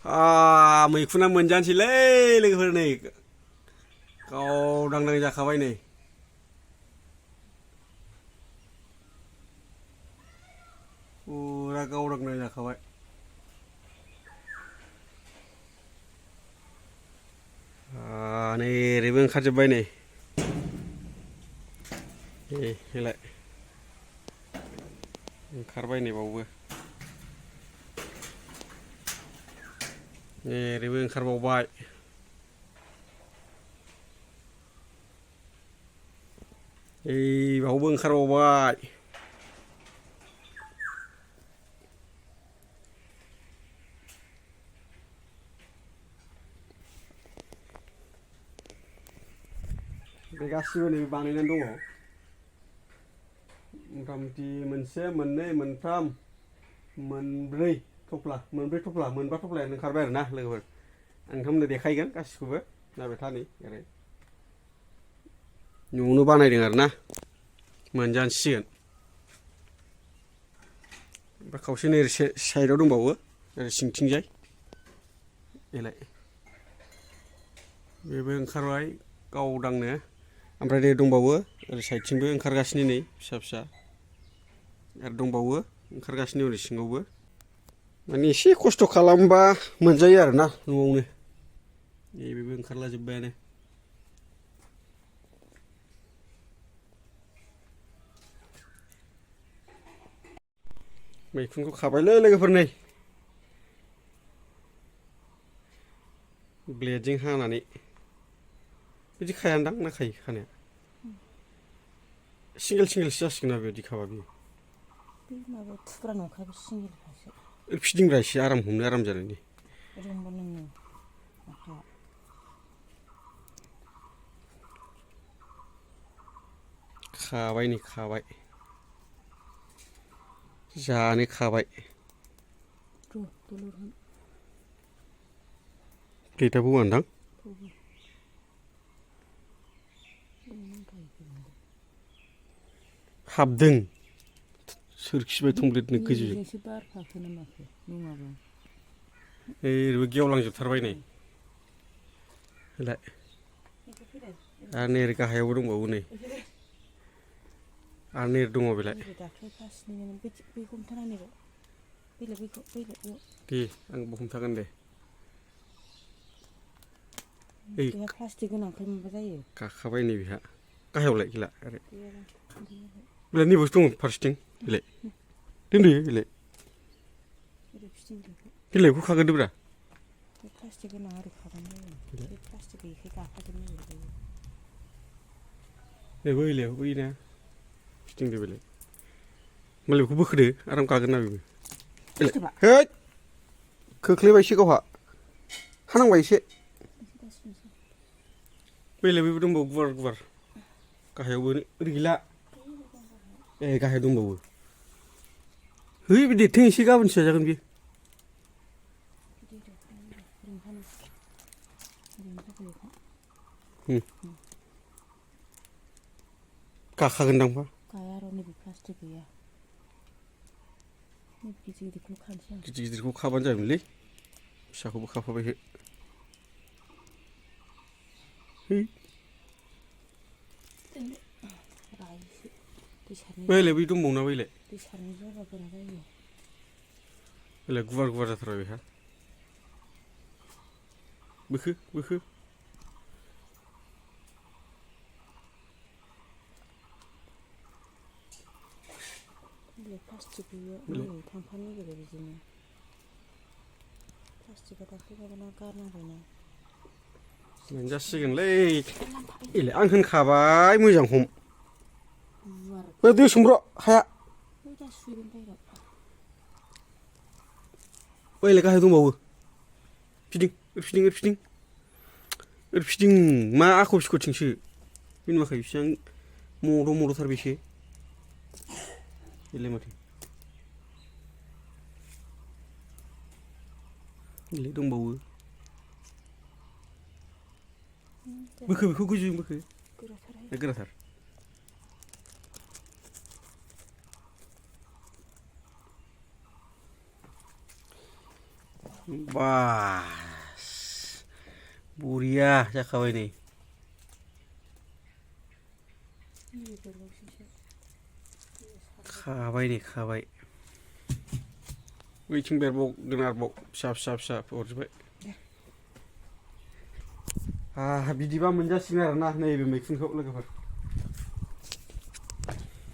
मैखुना मोनजानोसैलै लोगोफोर नै गावदांदां जाखाबाय नै फुरा गावदांदां जाखाबाय नै ओरैबो ओंखारजोब्बाय नै बेलाय ओंखारबाय नै बावबो ओरैबो ओंखारबावबाय बावबो ओंखारबावबाय बे गासिबो नै बानायनानै दङ मथा-मथि मोनसे मोननै मोनथाम मोनब्रै थफ्ला मोनबा थफ्लायानो ओंखारबाय आरो ना लोगोफोर आं नोंथांमोननो देखायगोन गासिखौबो नायबाय था नै ओरै न'आवनो बानायदों आरो ना मोनजानोसिगोन ओमफ्राय खावसे नै साइडआव दंबावो ओरै सिंथिंजाय बेलाय बेबो ओंखारबाय गावदांनो ओमफ्राय नै दंबावो ओरै साइडथिंबो ओंखारगासिनो नै फिसा फिसा आरो दंबावो ओंखारगासिनो ओरै सिङावबो माने एसे खस्थ' खालामबा मोनजायो आरो ना न'आवनो बेबो ओंखारला जोब्बायानो मैखुनखौ खाबायलै लोगोफोर नै ब्लेडजों हानानै बिदि खायादां ना खायो खानाया सिंगेलसो जासिगोन आरो बिदि खाबा बियो बे माबा थुब्रा नंखायाबो सिंगेलखासो फिदिंब्रा एसे आराम हमनो आराम जानायनि रोंबा नोङो आखाया खाबाय नै खाबाय जानो खाबाय प्लेटआ बौआनोदां हाबदों सोरखिबाय थंब्लेटनो गोजौजों ओरैबो गेवलांजोबथारबाय नै आरो नै ओरै गाहायावबो दंबावो नै आरो नै दङ बेलाय दे आंबो हमथागोन दे प्लास्टिक गोनांखाय माबा जायो गाखाबाय नै बेहा गाहायावलाय गैला ओरै बेलाय नैबावसो दङ फारसेथिं बेलाय दोनदो बेलाय बेलायखौ खाग्रोदोब्रा प्लास्टिक गोनां आरो खाबानो जायो बे प्लास्टिक गैयैखाय गाखाजोबनो नागिरो नैबो बेलायाव बैना फिदिंदो बेलाय होमबालाय बेखौ बोखोदो आराम गागोन ना बेबो हैद खोख्लैबायसो गावहा हानांबाय एसे बेलाय बेबो दंबावो गुवार गुवार गाहायावबो ओरै गैला गाहायाव दंबावो है बे देरथों एसे गाबोनसो जाजागोन बियो गाखागोनदांबा गाया र' नैबे प्लास्टिक गैया गिदिर गिदिरखौ खानोसै आं गिदिर गिदिरखौ खाबानो जायोमोनलै फिसाखौबो खाफाबाय है बैलाय बै दंबावोना बैलाय दै सारनो जाबा गोरा जायो बेलाय गुवार गुवार जाथारबाय बेहा बोखो प्लास्टिक गैया थांफानो नागिरो बिदिनो प्लास्टिकआ दाख्लैबाबोना गारनांबायना मोनजासिगोनलै आं होनखाबाय मोजां हम दै सोमब्र' हाया बैलाय गाहायाव दंबावो फिदिं मा आख' फिख'थिंसो बे नुवाखै बेसेबां मद'थार बेसे बेलाय माथो बेलाय दंबावो बोखो बेखौ गोजौजों बोखो गोराथार बास बरिया जाखाबाय नै खाबाय नै खाबाय बैथिं बेरबावदों आरोबाव फिसा फिसा फिसा अरजोब्बाय बिदिबा मोनजासिगोन आरोना नैबे मैखुनखौ लोगोफोर